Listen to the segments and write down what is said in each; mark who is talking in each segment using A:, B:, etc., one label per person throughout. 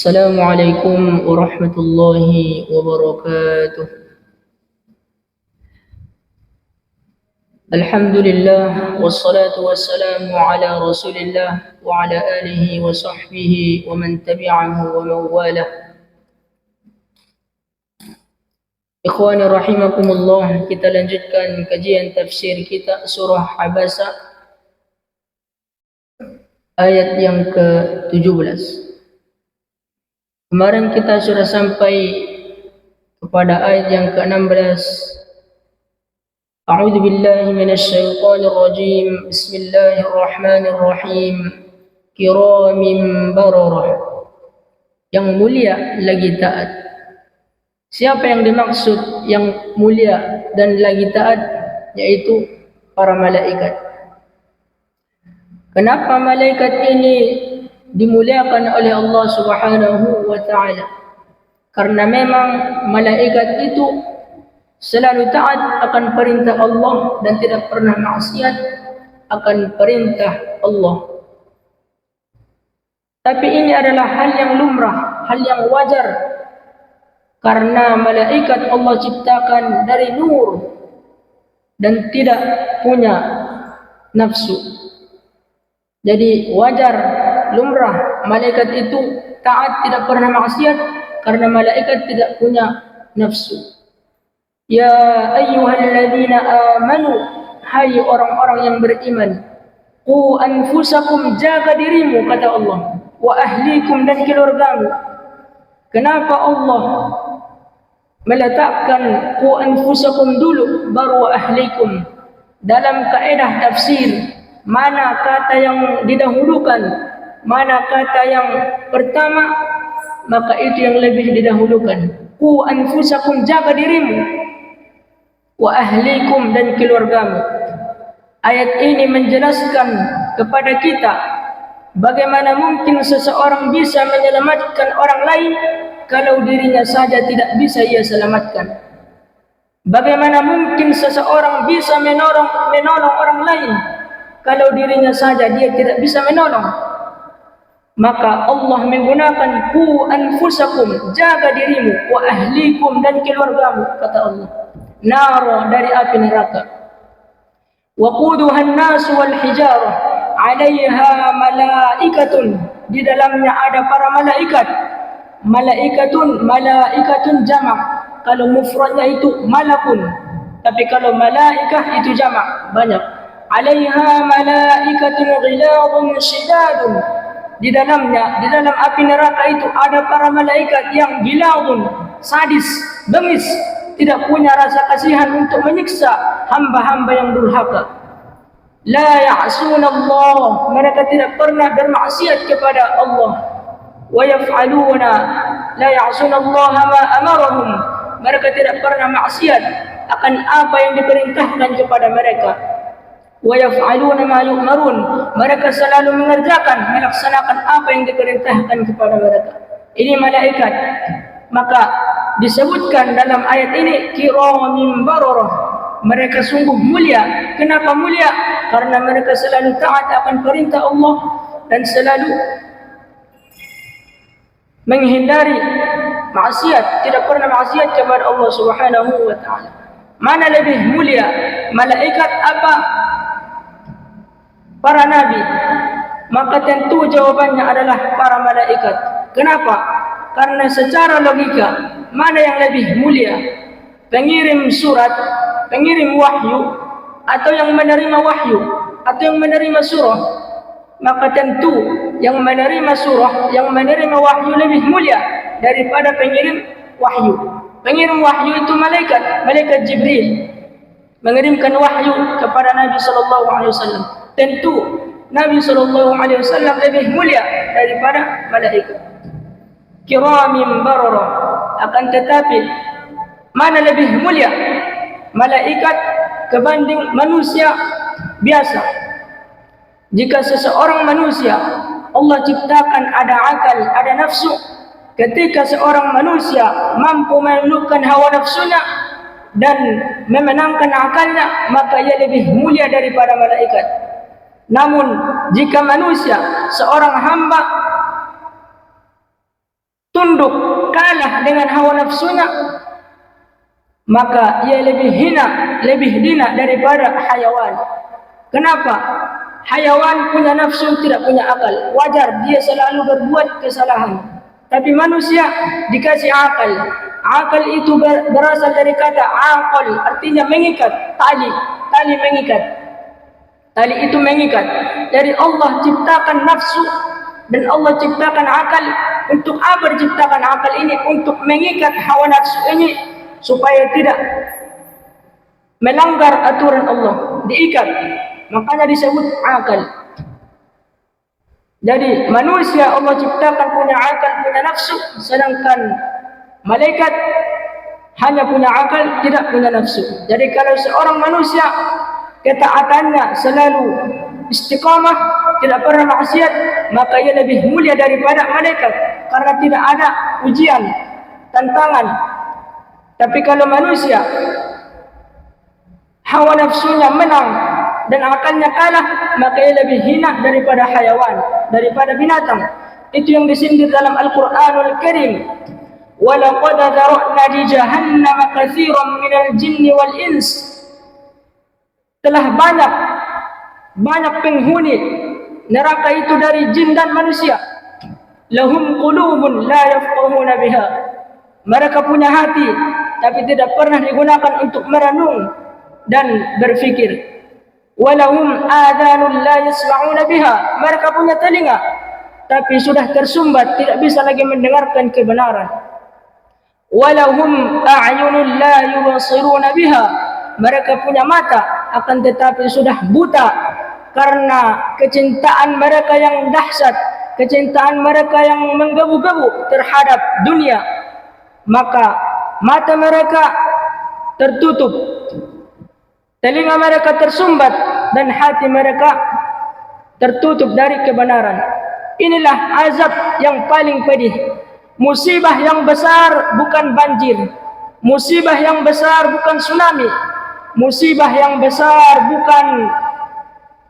A: السلام عليكم ورحمة الله وبركاته. الحمد لله والصلاة والسلام على رسول الله وعلى آله وصحبه ومن تبعه ومن والاه. Ikhwani rahimakumullah, kita lanjutkan kajian tafsir kita surah Abasa ayat yang ke-17. Kemarin kita sudah sampai kepada ayat yang ke-16. A'udzu billahi minasyaitonir rajim. Bismillahirrahmanirrahim. Kiramin bararah. Yang mulia lagi taat. Siapa yang dimaksud yang mulia dan lagi taat? Yaitu para malaikat. Kenapa malaikat ini dimuliakan oleh Allah Subhanahu wa ta'ala? Karena memang malaikat itu selalu taat akan perintah Allah dan tidak pernah maksiat akan perintah Allah. Tapi ini adalah hal yang lumrah, hal yang wajar, karena malaikat Allah ciptakan dari nur dan tidak punya nafsu. Jadi wajar, lumrah, malaikat itu taat, tidak pernah maksiat karena malaikat tidak punya nafsu. Ya ayyuhalladzina amanu, hai orang-orang yang beriman, qu anfusakum, jaga dirimu, kata Allah, wa ahlikum, dan keluargamu. Kenapa Allah meletakkan qu anfusakum dulu baru wa ahlikum? Dalam kaedah tafsir, mana kata yang didahulukan, mana kata yang pertama, maka itu yang lebih didahulukan. Qu anfusakum, jaga dirimu, wa ahlikum, dan keluargamu. Ayat ini menjelaskan kepada kita bagaimana mungkin seseorang bisa menyelamatkan orang lain kalau dirinya saja tidak bisa ia selamatkan. Bagaimana mungkin seseorang bisa menolong orang lain kalau dirinya saja dia tidak bisa menolong? Maka Allah menggunakan qu anfusakum, jaga dirimu, wa ahlikum, dan keluargamu, kata Allah. Nara, dari api neraka. Waquduha an-nas wal hijarah 'alaiha malaikatun, di dalamnya ada para malaikat. Malaikatun jamak, kalau mufradnya itu malakun, tapi kalau malaikah itu jamak, banyak. 'Alaiha malaikatun ghiladun shidadun, di dalam api neraka itu ada para malaikat yang ghiladun, sadis, bengis, tidak punya rasa kasihan untuk menyiksa hamba-hamba yang durhaka. La ya'sunallah, mereka tidak pernah bermaksiat kepada Allah. Wa yaf'aluna, la ya'sunallaha ma amarahum, mereka tidak pernah maksiat akan apa yang diperintahkan kepada mereka. Wa yaf'aluna ma yu'marun, mereka selalu mengerjakan, melaksanakan apa yang diperintahkan kepada mereka. Ini malaikat. Maka disebutkan dalam ayat ini kiramin bararah, mereka sungguh mulia. Kenapa mulia? Karena mereka selalu taat akan perintah Allah dan selalu menghindari maksiat, tidak pernah maksiat kepada Allah Subhanahu wa ta'ala. Mana lebih mulia, malaikat apa para nabi? Maka tentu jawabannya adalah para malaikat. Kenapa? Karena secara logika, mana yang lebih mulia? Pengirim surat, pengirim wahyu, atau yang menerima wahyu, atau yang menerima surah? Maka tentu yang menerima surah, yang menerima wahyu lebih mulia daripada pengirim wahyu. Pengirim wahyu itu malaikat Jibril, mengirimkan wahyu kepada Nabi SAW. Tentu Nabi SAW lebih mulia daripada malaikat. Kiramin bararah. Akan tetapi mana lebih mulia, malaikat kebanding manusia biasa? Jika seseorang manusia Allah ciptakan ada akal, ada nafsu, ketika seorang manusia mampu menundukkan hawa nafsunya dan memenangkan akalnya, maka ia lebih mulia daripada malaikat. Namun jika manusia, seorang hamba tunduk, kalah dengan hawa nafsunya, maka ia lebih hina, lebih hina daripada hayawan. Kenapa? Hayawan punya nafsu, tidak punya akal. Wajar dia selalu berbuat kesalahan. Tapi manusia dikasih akal. Akal itu berasal dari kata akal, artinya mengikat, tali. Tali mengikat. Tali itu mengikat. Jadi Allah ciptakan nafsu dan Allah ciptakan akal. Untuk apa diciptakan akal ini? Untuk mengikat hawa nafsu ini supaya tidak melanggar aturan Allah, diikat. Makanya disebut akal. Jadi manusia Allah ciptakan punya akal, punya nafsu, sedangkan malaikat hanya punya akal, tidak punya nafsu. Jadi kalau seorang manusia ketaatannya selalu istiqamah, tidak pernah maksiat, maka ia lebih mulia daripada malaikat, karena tidak ada ujian, tantangan. Tapi kalau manusia hawa nafsunya menang dan akalnya kalah, maka ia lebih hina daripada hayawan, daripada binatang. Itu yang disindir dalam Al-Quranul Karim. وَلَقَدْ ذَرَأْنَا لِجَهَنَّمَ كَثِيرًا مِنَ الْجِنِّ وَالْإِنسِ. Telah banyak penghuni neraka itu dari jin dan manusia. Lahum qulubun la yafqahuna biha. Mereka punya hati, tapi tidak pernah digunakan untuk merenung dan berfikir. Walahum adhanun la yasma'una biha. Mereka punya telinga, tapi sudah tersumbat, tidak bisa lagi mendengarkan kebenaran. Walahum a'yunun la yubsiruna biha. Mereka punya mata, akan tetapi sudah buta karena kecintaan mereka yang dahsyat, kecintaan mereka yang menggebu-gebu terhadap dunia. Maka mata mereka tertutup, telinga mereka tersumbat, dan hati mereka tertutup dari kebenaran. Inilah azab yang paling pedih. Musibah yang besar bukan banjir. Musibah yang besar bukan tsunami. Musibah yang besar bukan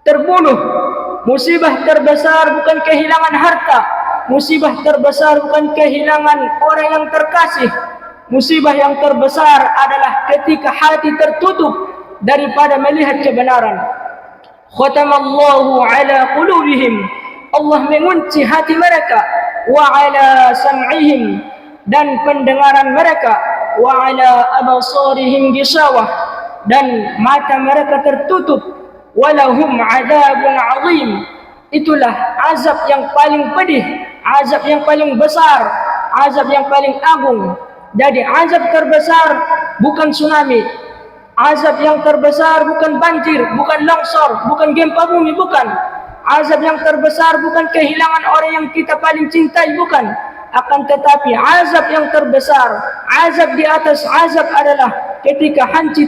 A: terbunuh. Musibah terbesar bukan kehilangan harta. Musibah terbesar bukan kehilangan orang yang terkasih. Musibah yang terbesar adalah ketika hati tertutup daripada melihat kebenaran. Khatamallahu ala qulubihim. Allah mengunci hati mereka. Wa ala sam'ihim. Dan pendengaran mereka. Wa ala abasarihim gisawah. Dan mata mereka tertutup. Walahum azabun azim. Itulah azab yang paling pedih, azab yang paling besar, azab yang paling agung. Jadi azab terbesar bukan tsunami, azab yang terbesar bukan banjir, bukan longsor, bukan gempa bumi, bukan. Azab yang terbesar bukan kehilangan orang yang kita paling cintai, bukan. Akan tetapi azab yang terbesar, azab di atas azab adalah ketika hati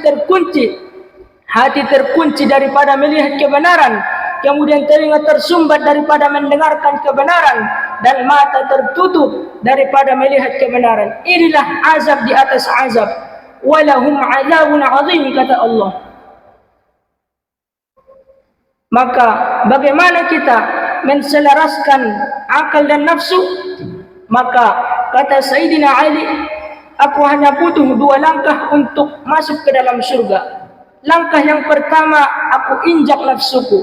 A: terkunci daripada melihat kebenaran, kemudian telinga tersumbat daripada mendengarkan kebenaran, dan mata tertutup daripada melihat kebenaran. Inilah azab di atas azab. Walahum azabun azim, kata Allah. Maka bagaimana kita menselaraskan akal dan nafsu? Maka kata Sayyidina Ali, aku hanya butuh 2 langkah untuk masuk ke dalam surga. Langkah yang pertama, aku injak nafsuku.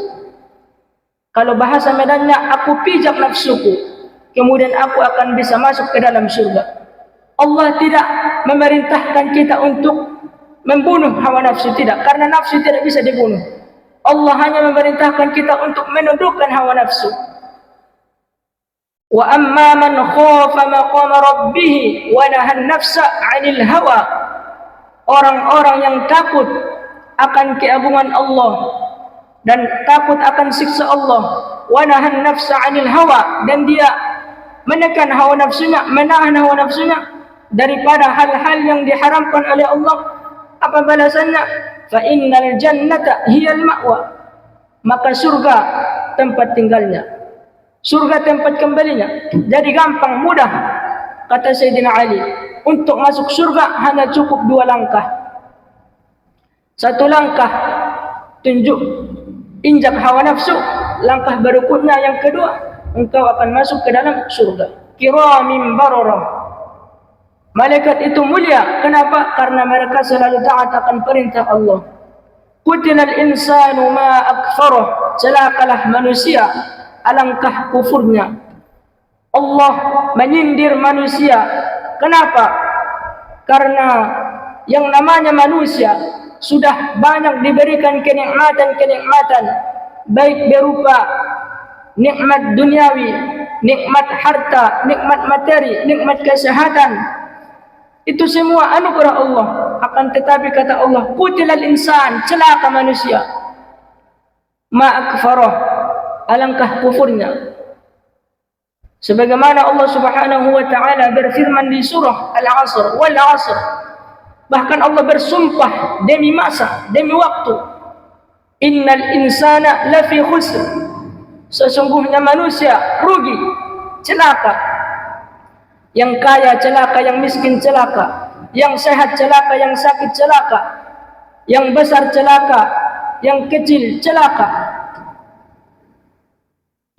A: Kalau bahasa Medannya, aku pijak nafsuku. Kemudian aku akan bisa masuk ke dalam surga. Allah tidak memerintahkan kita untuk membunuh hawa nafsu, tidak. Karena nafsu tidak bisa dibunuh. Allah hanya memerintahkan kita untuk menundukkan hawa nafsu. Wa amma man khafa maqama rabbih wa nahan nafsa 'anil hawa. Orang-orang yang takut akan keagungan Allah dan takut akan siksa Allah, wa nahan nafsa 'anil hawa, dan dia menekan hawa nafsunya, menahan hawa nafsunya daripada hal-hal yang diharamkan oleh Allah. Apa balasannya? Fa innal jannata hiyal ma'wa. Maka surga tempat tinggalnya, surga tempat kembalinya. Jadi gampang, mudah, kata Sayyidina Ali. Untuk masuk surga hanya cukup 2 langkah. 1 langkah injak hawa nafsu, langkah berikutnya yang kedua, engkau akan masuk ke dalam surga. kiramin bararah. Malaikat itu mulia. Kenapa? Karena mereka selalu taat akan perintah Allah. Qutilal insanu ma akfarah. Celakalah manusia, alangkah kufurnya. Allah menyindir manusia. Kenapa? Karena yang namanya manusia sudah banyak diberikan kenikmatan-kenikmatan, baik berupa nikmat duniawi, nikmat harta, nikmat materi, nikmat kesehatan. Itu semua anugerah Allah. Akan tetapi kata Allah, qutilal insan, celaka manusia, ma akfarah, alangkah kufurnya. Sebagaimana Allah Subhanahu wa taala berfirman di surah Al-'Asr, wal 'asr. Bahkan Allah bersumpah demi masa, demi waktu. Innal insana lafi khusr. Sesungguhnya manusia rugi, celaka. Yang kaya celaka, yang miskin celaka, yang sehat celaka, yang sakit celaka, yang besar celaka, yang kecil celaka,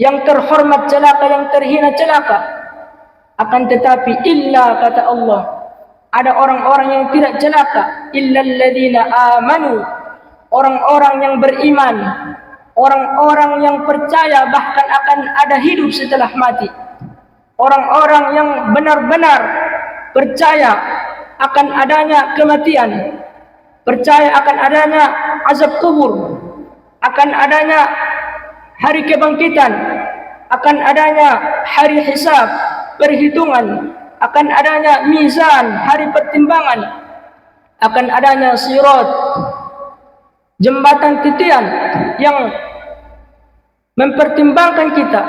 A: yang terhormat celaka, yang terhina celaka. Akan tetapi illa, kata Allah, ada orang-orang yang tidak celaka. Illal ladzina amanu, orang-orang yang beriman, orang-orang yang percaya bahkan akan ada hidup setelah mati, orang-orang yang benar-benar percaya akan adanya kematian, percaya akan adanya azab kubur, akan adanya hari kebangkitan, akan adanya hari hisab, perhitungan, akan adanya mizan, hari pertimbangan, akan adanya sirat, jembatan titian yang mempertimbangkan kita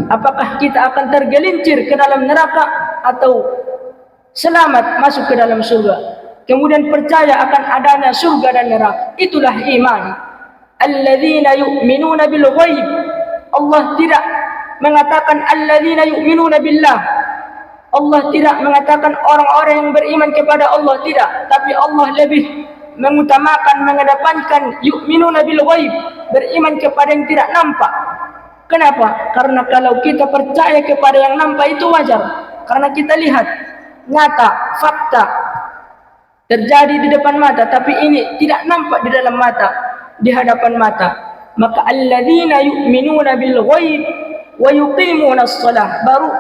A: apakah kita akan tergelincir ke dalam neraka atau selamat masuk ke dalam surga. Kemudian percaya akan adanya surga dan neraka. Itulah iman. Alladzina yu'minuna bil ghaib. Allah tidak mengatakan alladzina yu'minuna billah. Allah tidak mengatakan orang-orang yang beriman kepada Allah, tidak. Tapi Allah lebih mengutamakan, mengedepankan yu'minuna bil ghaib, beriman kepada yang tidak nampak. Kenapa? Karena kalau kita percaya kepada yang nampak itu wajar, karena kita lihat nyata, fakta terjadi di depan mata, tapi ini tidak nampak di dalam mata, di hadapan mata. Maka alladzina yu'minuna bil ghaib wa yuqimuna shalah, baru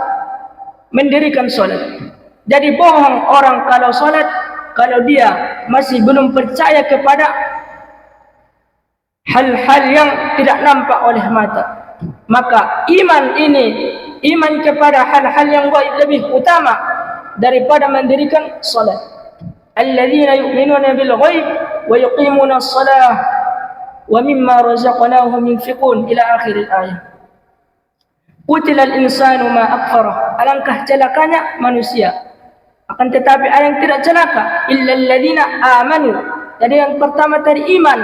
A: mendirikan salat. Jadi bohong orang kalau salat kalau dia masih belum percaya kepada hal-hal yang tidak nampak oleh mata. Maka iman ini, iman kepada hal-hal yang gaib lebih utama daripada mendirikan salat. Alladzina yu'minuna bil ghaib wa yuqimuna shalah wa mimma razaqnahum yunfiqun, ila akhir ayat. Qutilal insanu ma akfarah, alangkah celakanya manusia. Akan tetapi ada yang tidak celaka, illal ladzina amanu. Jadi yang pertama tadi iman.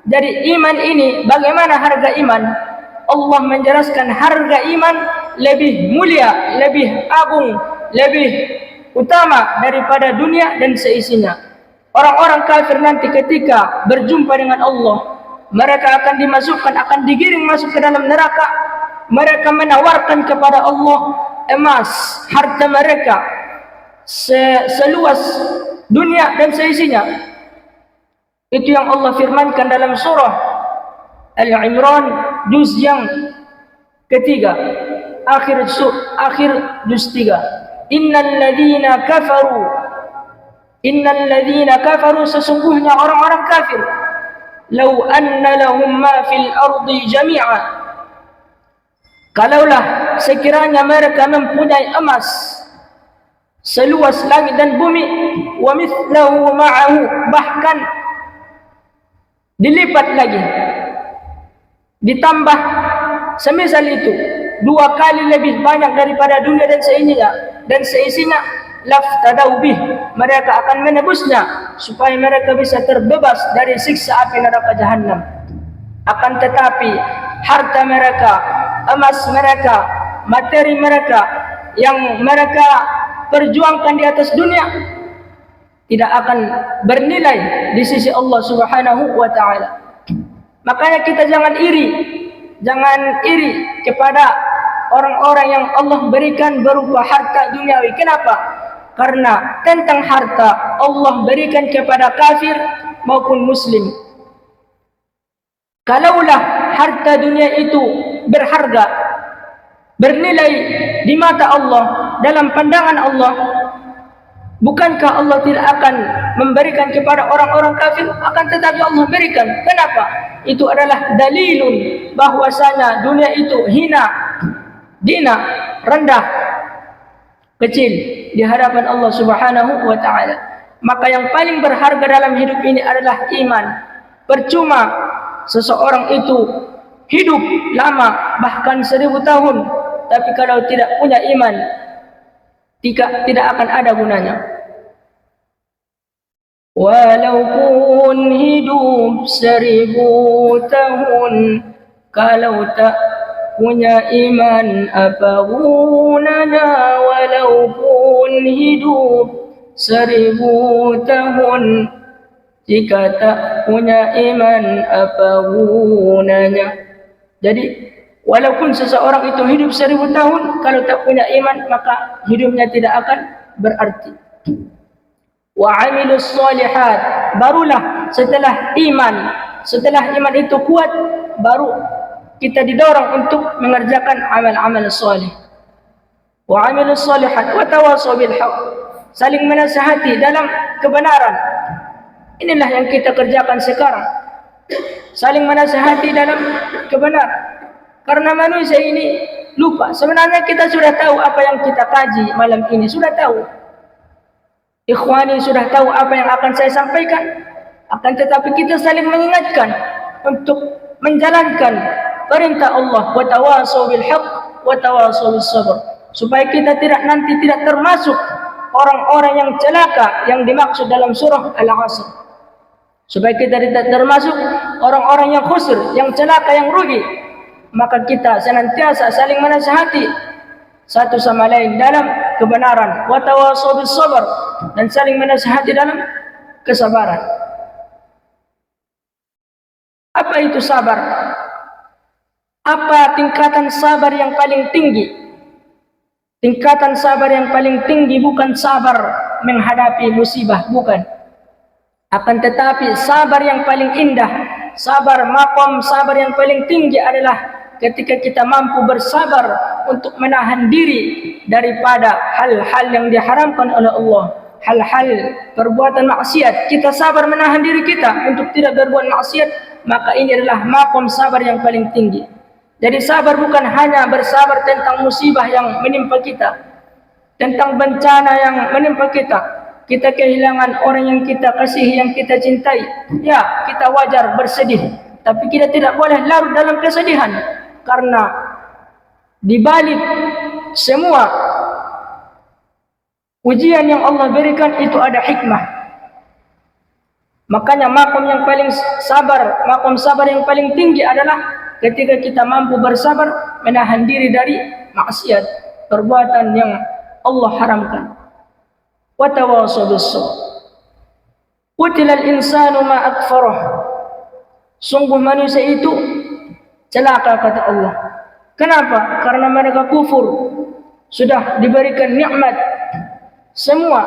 A: Jadi iman ini, bagaimana harga iman? Allah menjelaskan harga iman lebih mulia, lebih agung, lebih utama daripada dunia dan seisinya. Orang-orang kafir nanti ketika berjumpa dengan Allah, mereka akan dimasukkan, akan digiring masuk ke dalam neraka. Mereka menawarkan kepada Allah emas, harta mereka seluas dunia dan seisinya. Itu yang Allah firmankan dalam surah Al-Imran juz yang ketiga, akhir juz 3. Innal ladzina kafaru, sesungguhnya orang-orang kafir, law anna lahum ma fil ardi jami'a, kalaulah sekiranya mereka mempunyai emas seluas langit dan bumi, wa mithlahu ma'ahu, bahkan dilipat lagi, ditambah semisal itu 2 kali lebih banyak daripada dunia dan seisinya, laftadau bih, mereka akan menebusnya supaya mereka bisa terbebas dari siksa api neraka jahanam. Akan tetapi harta mereka, emas mereka, materi mereka yang mereka perjuangkan di atas dunia tidak akan bernilai di sisi Allah Subhanahu wa taala. Makanya kita jangan iri kepada orang-orang yang Allah berikan berupa harta duniawi. Kenapa? Karena tentang harta Allah berikan kepada kafir maupun muslim. Kalaulah harta dunia itu berharga, bernilai di mata Allah, dalam pandangan Allah, bukankah Allah tidak akan memberikan kepada orang-orang kafir? Akan tetapi Allah berikan. Kenapa? Itu adalah dalilun bahwasanya dunia itu hina, dina, rendah, kecil di hadapan Allah Subhanahu wa taala. Maka yang paling berharga dalam hidup ini adalah iman. Percuma seseorang itu hidup lama, bahkan 1000 tahun, tapi kalau tidak punya iman, tidak akan ada gunanya. Walaupun hidup 1000 tahun, kalau tak punya iman apa gunanya? Walaupun hidup 1000 tahun, jika tak punya iman apa gunanya? Jadi walaupun seseorang itu hidup 1000 tahun, kalau tak punya iman maka hidupnya tidak akan berarti. Wa amilus solihat, barulah setelah iman itu kuat, baru kita didorong untuk mengerjakan amal-amal soleh. Wa amilus solihat wa tawasaw bil haqq, saling menasihati dalam kebenaran. Inilah yang kita kerjakan sekarang, saling menasihati dalam kebenaran. Karena manusia ini lupa. Sebenarnya kita sudah tahu apa yang kita kaji malam ini, sudah tahu. Ikhwani sudah tahu apa yang akan saya sampaikan. Akan tetapi kita saling mengingatkan untuk menjalankan perintah Allah, wa tawasaw bil haqq wa tawasaw bis sabr, supaya kita nanti tidak termasuk orang-orang yang celaka yang dimaksud dalam surah Al-Asr. Supaya kita tidak termasuk orang-orang yang khusr, yang celaka, yang rugi. Maka kita senantiasa saling menasihati satu sama lain dalam kebenaran, wa tawasaw bis sabr, dan saling menasihati dalam kesabaran. Apa itu sabar? Apa tingkatan sabar yang paling tinggi? Tingkatan sabar yang paling tinggi bukan sabar menghadapi musibah, bukan. Akan tetapi sabar yang paling indah, sabar maqam, sabar yang paling tinggi adalah ketika kita mampu bersabar untuk menahan diri daripada hal-hal yang diharamkan oleh Allah, hal-hal perbuatan maksiat. Kita sabar menahan diri kita untuk tidak berbuat maksiat, maka ini adalah maqam sabar yang paling tinggi. Jadi sabar bukan hanya bersabar tentang musibah yang menimpa kita, tentang bencana yang menimpa kita. Kita kehilangan orang yang kita kasihi, yang kita cintai. Ya, kita wajar bersedih, tapi kita tidak boleh larut dalam kesedihan. Karena di balik semua ujian yang Allah berikan itu ada hikmah. Makanya maqam yang paling sabar, maqam sabar yang paling tinggi adalah ketika kita mampu bersabar menahan diri dari maksiat, perbuatan yang Allah haramkan. Wa tawasaw bis sabr. Qutilal insanu ma akfarah. Sungguh manusia itu celaka, kata Allah. Kenapa? Karena mereka kufur. Sudah diberikan nikmat semua.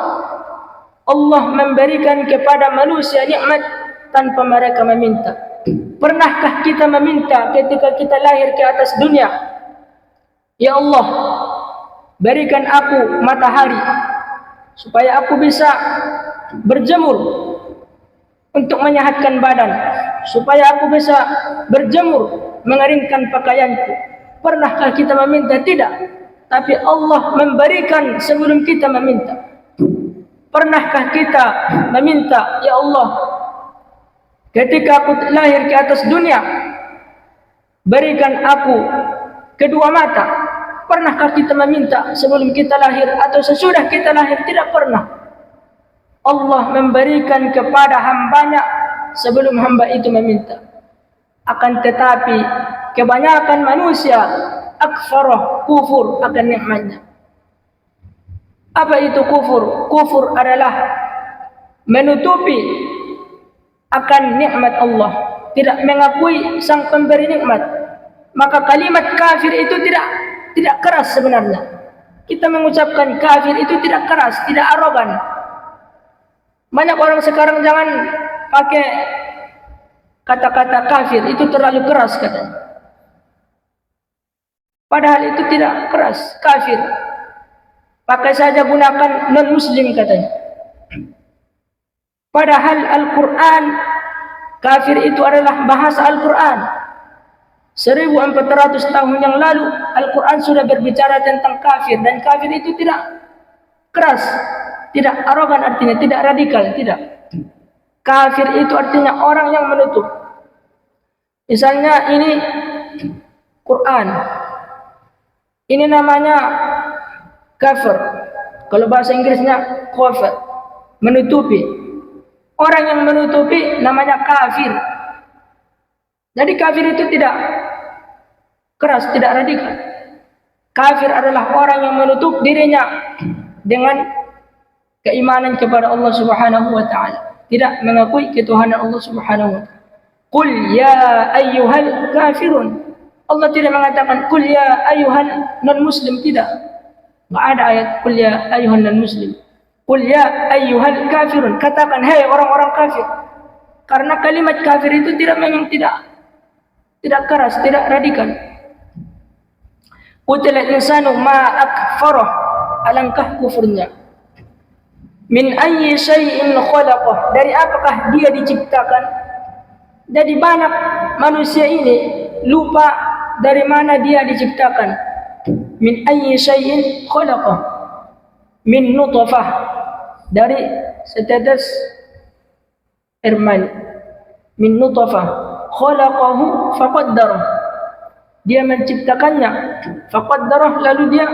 A: Allah memberikan kepada manusia nikmat tanpa mereka meminta. Pernahkah kita meminta ketika kita lahir ke atas dunia? Ya Allah, berikan aku matahari supaya aku bisa berjemur untuk menyehatkan badan, supaya aku bisa berjemur mengeringkan pakaianku. Pernahkah kita meminta? Tidak. Tapi Allah memberikan sebelum kita meminta. Pernahkah kita meminta, ya Allah, ketika aku lahir ke atas dunia, berikan aku kedua mata? Pernahkah kita meminta sebelum kita lahir atau sesudah kita lahir? Tidak pernah. Allah memberikan kepada hambanya sebelum hamba itu meminta. Akan tetapi kebanyakan manusia akfarah, kufur akan nikmatnya. Apa itu kufur? Kufur adalah menutupi akan nikmat Allah, tidak mengakui sang pemberi nikmat. Maka kalimat kafir itu tidak keras sebenarnya. Kita mengucapkan kafir itu tidak keras, tidak arogan. Banyak orang sekarang jangan pakai kata-kata kafir, itu terlalu keras katanya. Padahal itu tidak keras, kafir. Pakai saja gunakan non-muslim katanya. Padahal Al-Quran, kafir itu adalah bahasa Al-Quran. 1400 tahun yang lalu Al-Quran sudah berbicara tentang kafir. Dan kafir itu tidak keras, tidak arogan, artinya tidak radikal, tidak. Kafir itu artinya orang yang menutup. Misalnya ini Quran, ini namanya kafir. Kalau bahasa Inggrisnya kafir, menutupi. Orang yang menutupi namanya kafir. Jadi kafir itu tidak keras, tidak radikal. Kafir adalah orang yang menutup dirinya dengan keimanan kepada Allah Subhanahu wa taala, tidak mengakui ketuhanan Allah Subhanahu wa taala. Qul ya ayyuhal kafirun. Allah tidak mengatakan qul ya ayyuhal non muslim, tidak. Enggak ada ayat qul ya ayyuhal non muslim. Qul ya ayyuhal kafirun, katakan hai orang-orang kafir. Karena kalimat kafir itu memang tidak keras, tidak radikal. Qutila insanu ma akfarah, alangkah kufurnya. Min ayyi syai'in khalaqah, dari apakah dia diciptakan? Jadi banyak manusia ini lupa dari mana dia diciptakan. Min ayyi syai'in khalaqah, min nutfah, dari setetes air mani. Min nutfah khalaqahu faqaddarah, dia menciptakannya, faqaddarah, lalu dia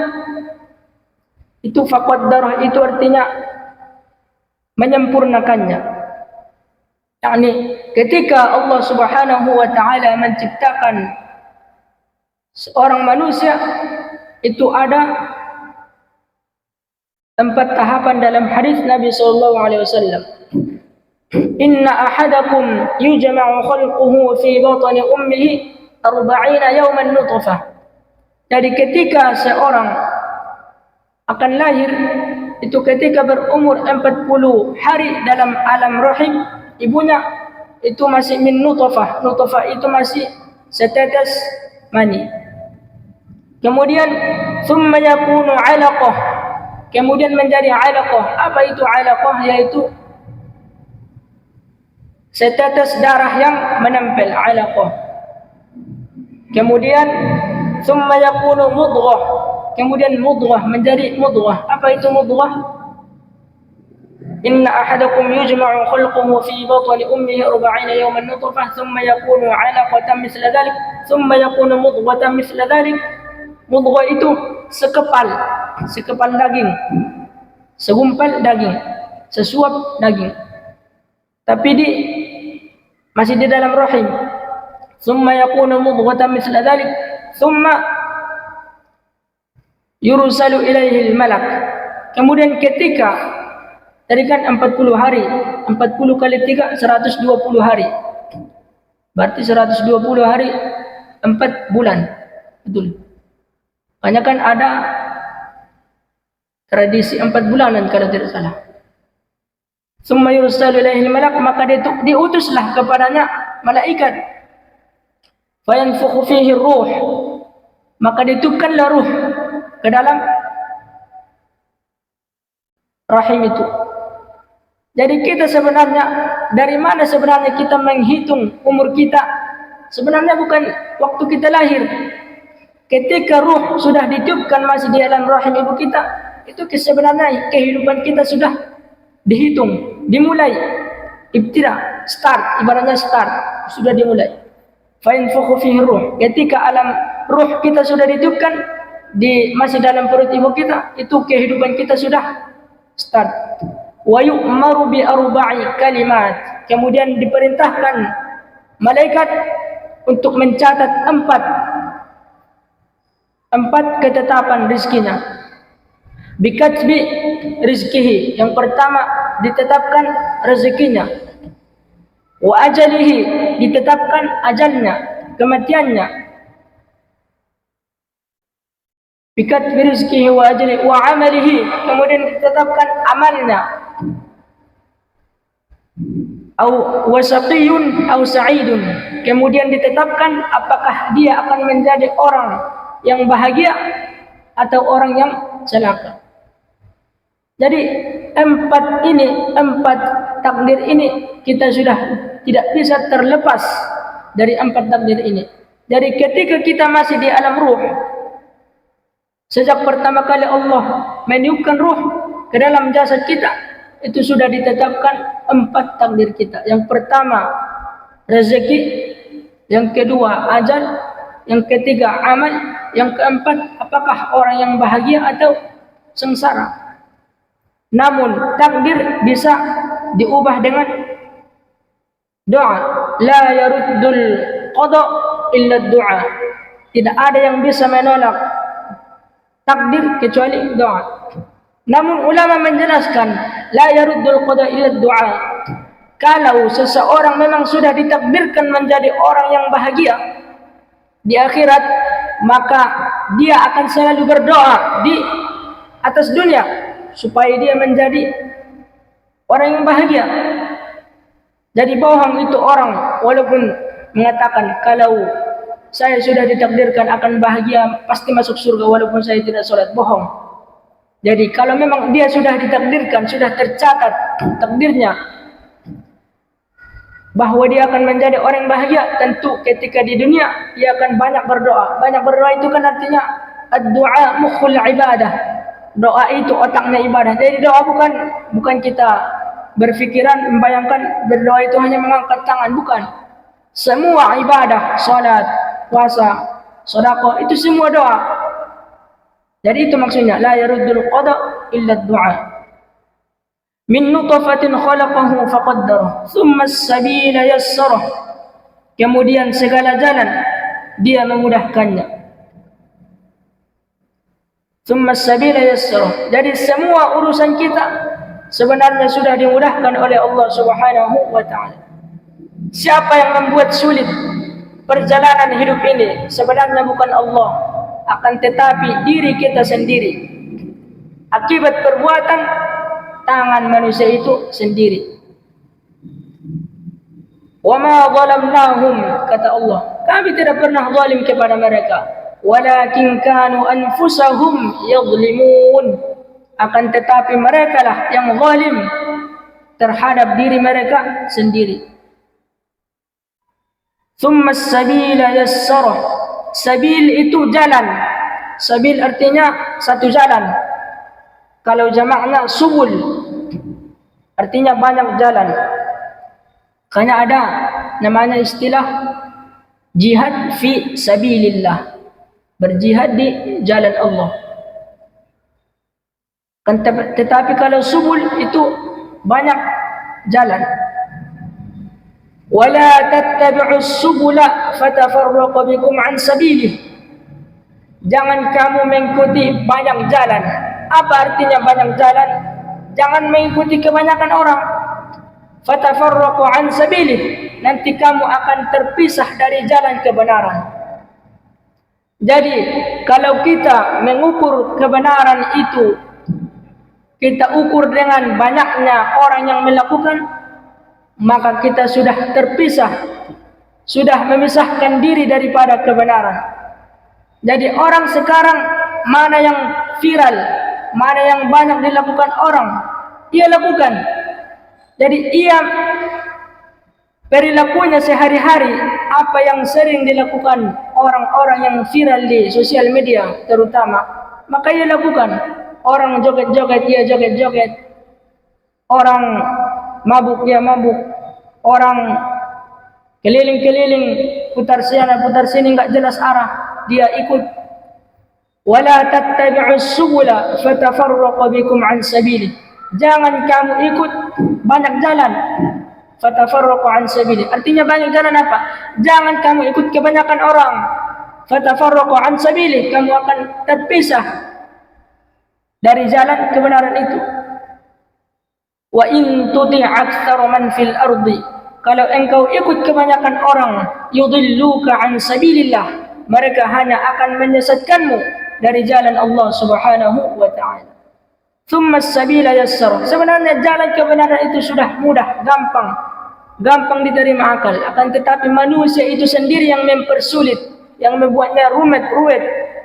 A: itu faqaddarah itu artinya menyempurnakannya. yakni ketika Allah Subhanahu wa taala menciptakan seorang manusia, itu ada 4 tahapan dalam hadis Nabi sallallahu alaihi wasallam. Inna ahadakum yujma'u khalquhu fi batni ummihi 40 yawman nutfah. Jadi ketika seorang akan lahir, itu ketika berumur 40 hari dalam alam rahim ibunya, itu masih min nutfah. Nutfah itu masih setetes mani. Kemudian thumma yakunu 'alaqah, kemudian menjadi 'alaqah. Apa itu 'alaqah? Yaitu setetes darah yang menempel, 'alaqah. Kemudian thumma yakunu mudghah, kemudian mudghah menjadi mudghah. Apa itu mudghah? Inna ahadakum yujma'u khalquhu fi batni ummihi 40 yawman nutfah thumma yakunu 'alaqatan mithla dhalik thumma yakunu mudghatan mithla dhalik. Mudghah itu sekepal daging, segumpal daging, sesuap daging, tapi masih di dalam rahim. Thumma yakunu mudghatan mithla dhalik thumma yursalu ilaihi al-malak. Kemudian ketika tadi kan 40 hari, 40 kali 3 120 hari. Berarti 120 hari 4 bulan. Betul. Hanya kan ada tradisi 4 bulanan kalau tidak salah. Summa yursalu ilaihi al-malak, maka diutuslah kepadanya malaikat. Fayanfukhu fihi ruh, maka ditiupkanlah ruh ke dalam rahim itu. Jadi kita sebenarnya, dari mana sebenarnya kita menghitung umur kita? Sebenarnya bukan waktu kita lahir. Ketika ruh sudah ditiupkan masih di dalam rahim ibu kita, itu sebenarnya kehidupan kita sudah dihitung, dimulai. Ibtida, start, ibaratnya start, sudah dimulai. Fayanfukhu fihi ruh, ketika alam ruh kita sudah ditiupkan masih dalam perut ibu kita, itu kehidupan kita sudah start. Wa yu'maru bi arba'i kalimat, kemudian diperintahkan malaikat untuk mencatat 4 ketetapan rizkinya. Bikatbi rizkihi, yang pertama ditetapkan rezekinya. Wa ajalihi, ditetapkan ajalnya, kematiannya. Bikat rizqihi wa ajli wa amalihi, kemudian ditetapkan amalnya, au wasaqiyun au sa'idun, kemudian ditetapkan apakah dia akan menjadi orang yang bahagia atau orang yang celaka. Jadi empat takdir ini kita sudah tidak bisa terlepas dari empat takdir ini. Jadi ketika kita masih di alam ruh, sejak pertama kali Allah meniupkan ruh ke dalam jasad kita, itu sudah ditetapkan empat takdir kita. Yang pertama rezeki, yang kedua ajal, yang ketiga amal, yang keempat apakah orang yang bahagia atau sengsara. Namun takdir bisa diubah dengan doa. La yaruddul qada illa doa. Tidak ada yang bisa menolak takdir kecuali doa. Namun ulama menjelaskan la yaruddul qada illa doa. Kalau seseorang memang sudah ditakdirkan menjadi orang yang bahagia di akhirat, maka dia akan selalu berdoa di atas dunia supaya dia menjadi orang yang bahagia. Jadi bohong itu orang walaupun mengatakan kalau saya sudah ditakdirkan akan bahagia pasti masuk surga walaupun saya tidak sholat, bohong. Jadi kalau memang dia sudah ditakdirkan, sudah tercatat takdirnya bahwa dia akan menjadi orang yang bahagia, tentu ketika di dunia dia akan banyak berdoa. Banyak berdoa itu kan artinya ad-du'a mukhul ibadah. Doa itu otaknya ibadah. Jadi doa bukan kita berfikiran membayangkan berdoa itu hanya mengangkat tangan, bukan. Semua ibadah, salat, puasa, sedekah itu semua doa. Jadi itu maksudnya la yaruddul qada illa ad-du'a. Min nutfatin khalaqahu faqaddara, thumma as-sabila yassara. Kemudian segala jalan dia memudahkannya. Thumma as-sabila yassara. Jadi semua urusan kita sebenarnya sudah dimudahkan oleh Allah Subhanahu wa taala. Siapa yang membuat sulit perjalanan hidup ini sebenarnya bukan Allah, akan tetapi diri kita sendiri. Akibat perbuatan tangan manusia itu sendiri. Wa ma zalamnahum, kata Allah, kami tidak pernah zalim kepada mereka. Walakin kanu anfusahum yadhlimun, akan tetapi mereka lah yang zalim terhadap diri mereka sendiri. Thumma as-sabila yassara. Sabil itu jalan. Sabil artinya satu jalan. Kalau jamaknya subul artinya banyak jalan. Karena ada namanya istilah jihad fi sabilillah, berjihad di jalan Allah. Tetapi kalau subul itu banyak jalan. Wala tattabi'us subula fatafarraqu bikum an sabilih. Jangan kamu mengikuti banyak jalan. Apa artinya banyak jalan? Jangan mengikuti kebanyakan orang. Fatafarraqu an sabilih. Nanti kamu akan terpisah dari jalan kebenaran. Jadi kalau kita mengukur kebenaran itu, kita ukur dengan banyaknya orang yang melakukan, maka kita sudah terpisah, sudah memisahkan diri daripada kebenaran. Jadi orang sekarang mana yang viral, mana yang banyak dilakukan orang, ia lakukan. Jadi ia perilakunya sehari-hari apa yang sering dilakukan orang-orang yang viral di sosial media terutama, maka ia lakukan. Orang joget-joget, ia joget-joget. Orang mabuk, dia mabuk. Orang keliling-keliling, putar sana putar sini enggak jelas arah, dia ikut. Wala tattabi'us subula fatafarraqu bikum an sabili. Jangan kamu ikut banyak jalan. Fatafarraqu an sabili. Artinya banyak jalan apa? Jangan kamu ikut kebanyakan orang. Fatafarraqu an sabili, kamu akan terpisah dari jalan kebenaran itu. Wa in tuti' aktsara man fil ardi, kalau engkau ikut kebanyakan orang, yudilluka an sabilillah, mereka hanya akan menyesatkanmu dari jalan Allah Subhanahu wa taala. Thumma as-sabila yassara. Sebenarnya jalan kebenaran itu sudah mudah, gampang diterima akal. Akan tetapi manusia itu sendiri yang mempersulit, yang membuatnya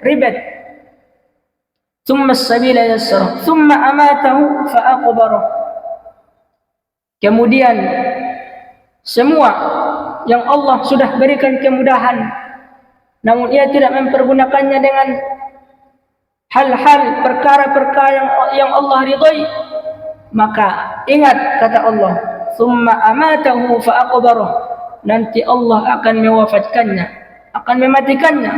A: ribet. Thumma as-sabila yassara. Thumma amatahu fa aqbara. Kemudian semua yang Allah sudah berikan kemudahan, namun ia tidak mempergunakannya dengan hal-hal perkara-perkara yang Allah ridhai, maka ingat kata Allah, thumma amatahu fa aqbarah, nanti Allah akan mewafatkannya, akan mematikannya.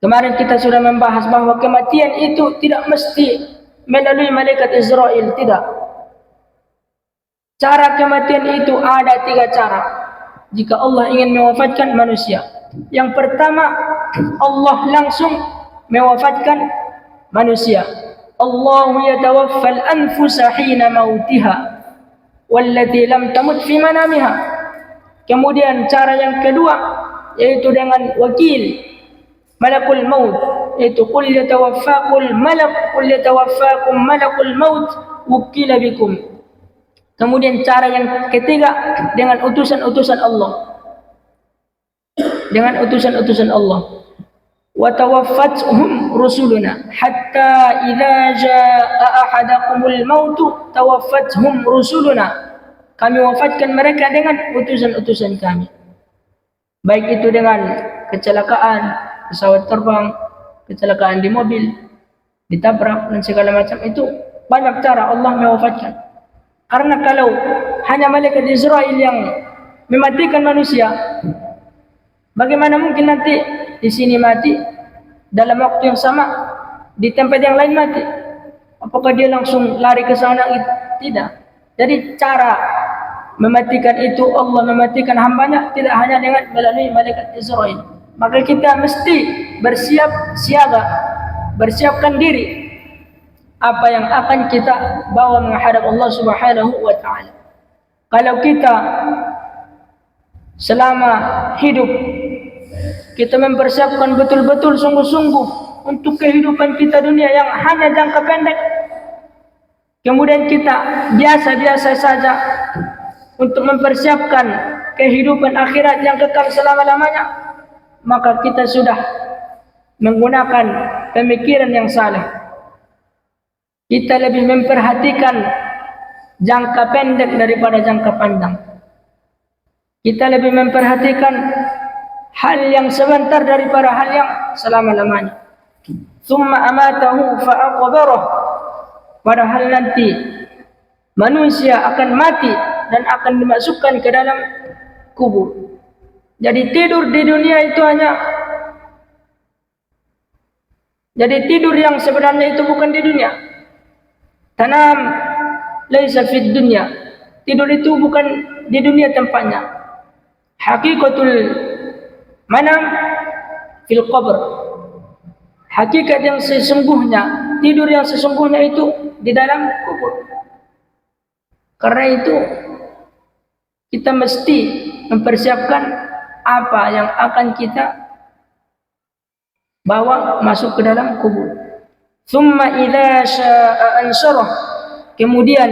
A: Kemarin kita sudah membahas bahwa kematian itu tidak mesti melalui malaikat Israel, tidak. Cara kematian itu ada 3 cara jika Allah ingin mewafatkan manusia. Yang pertama, Allah langsung mewafatkan manusia. Allahu yatawaffal anfusa hina mautiha wallati lam tamut fi manamiha. Kemudian cara yang kedua yaitu dengan wakil malakul maut, yaitu qul yatawaffakum malakul maut wukila bikum. Kemudian cara yang ketiga dengan utusan-utusan Allah. Dengan utusan-utusan Allah. Wa tawaffathum rusuluna hatta idza jaa ahadakumul maut tawaffathum rusuluna. Kami wafatkan mereka dengan utusan-utusan kami. Baik itu dengan kecelakaan pesawat terbang, kecelakaan di mobil, ditabrak dan segala macam, itu banyak cara Allah mewafatkan. Karena kalau hanya malaikat Israel yang mematikan manusia, bagaimana mungkin nanti di sini mati, dalam waktu yang sama di tempat yang lain mati? Apakah dia langsung lari ke sana? Tidak. Jadi cara mematikan itu, Allah mematikan hambanya tidak hanya dengan melalui malaikat Israel. Maka kita mesti bersiap siaga, bersiapkan diri apa yang akan kita bawa menghadap Allah Subhanahu wa taala. Kalau kita selama hidup kita mempersiapkan betul-betul sungguh-sungguh untuk kehidupan kita dunia yang hanya jangka pendek, kemudian kita biasa-biasa saja untuk mempersiapkan kehidupan akhirat yang kekal selama-lamanya, maka kita sudah menggunakan pemikiran yang salah. Kita lebih memperhatikan jangka pendek daripada jangka panjang. Kita lebih memperhatikan hal yang sebentar daripada hal yang selama-lamanya. Tsumma amatahu fa aqbarah. Padahal nanti manusia akan mati dan akan dimasukkan ke dalam kubur. Jadi tidur di dunia itu tidur yang sebenarnya itu bukan di dunia. Tanam laisa fid dunya. Tidur itu bukan di dunia tempatnya. Hakikatul manam fil qabr. Hakikat yang sesungguhnya, tidur yang sesungguhnya itu di dalam kubur. Karena itu kita mesti mempersiapkan apa yang akan kita bawa masuk ke dalam kubur. Thumma idza syaa'a ansyarah. Kemudian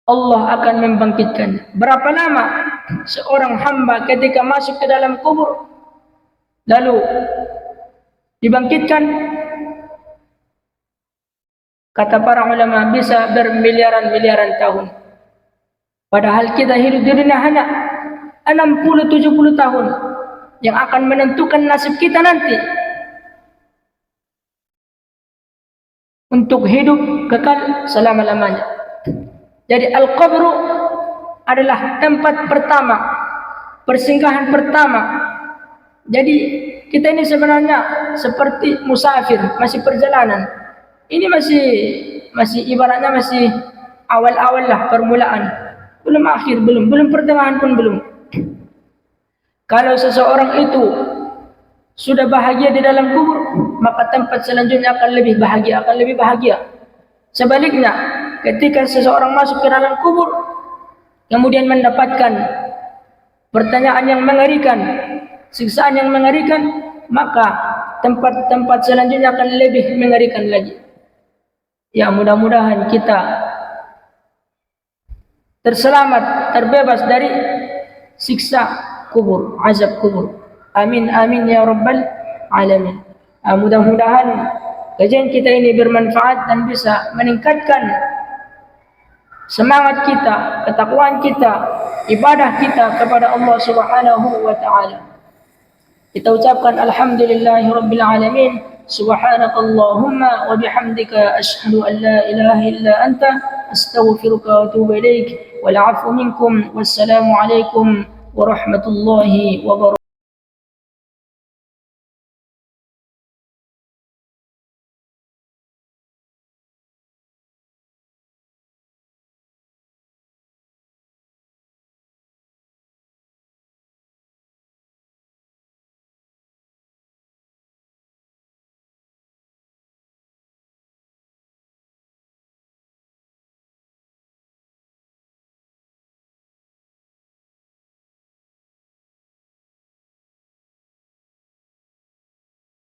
A: Allah akan membangkitkan. Berapa lama seorang hamba ketika masuk ke dalam kubur lalu dibangkitkan? Kata para ulama bisa bermiliaran-miliaran tahun. Padahal kita hidup di dunia hanya 60-70 tahun yang akan menentukan nasib kita nanti. Untuk hidup kekal selama-lamanya. Jadi al-qabru adalah tempat pertama, persinggahan pertama. Jadi kita ini sebenarnya seperti musafir, masih perjalanan. Ini masih ibaratnya masih awal-awal lah, permulaan. Belum akhir, belum pertengahan pun belum. Kalau seseorang itu sudah bahagia di dalam kubur, maka tempat selanjutnya akan lebih bahagia. Sebaliknya, ketika seseorang masuk ke dalam kubur, kemudian mendapatkan pertanyaan yang mengerikan, siksaan yang mengerikan, maka tempat-tempat selanjutnya akan lebih mengerikan lagi. Ya, mudah-mudahan kita terselamat, terbebas dari siksa kubur, azab kubur. Amin amin ya rabbal alamin. Mudah-mudahan kajian kita ini bermanfaat dan bisa meningkatkan semangat kita, ketakwaan kita, ibadah kita kepada Allah Subhanahu wa taala. Kita ucapkan alhamdulillahi rabbil alamin. Subhanakallahumma wa bihamdika asyhadu an la ilaha illa anta astaghfiruka wa atubu ilaik. Wal 'afwu minkum. Wassalamu alaikum warahmatullahi wabarakatuh.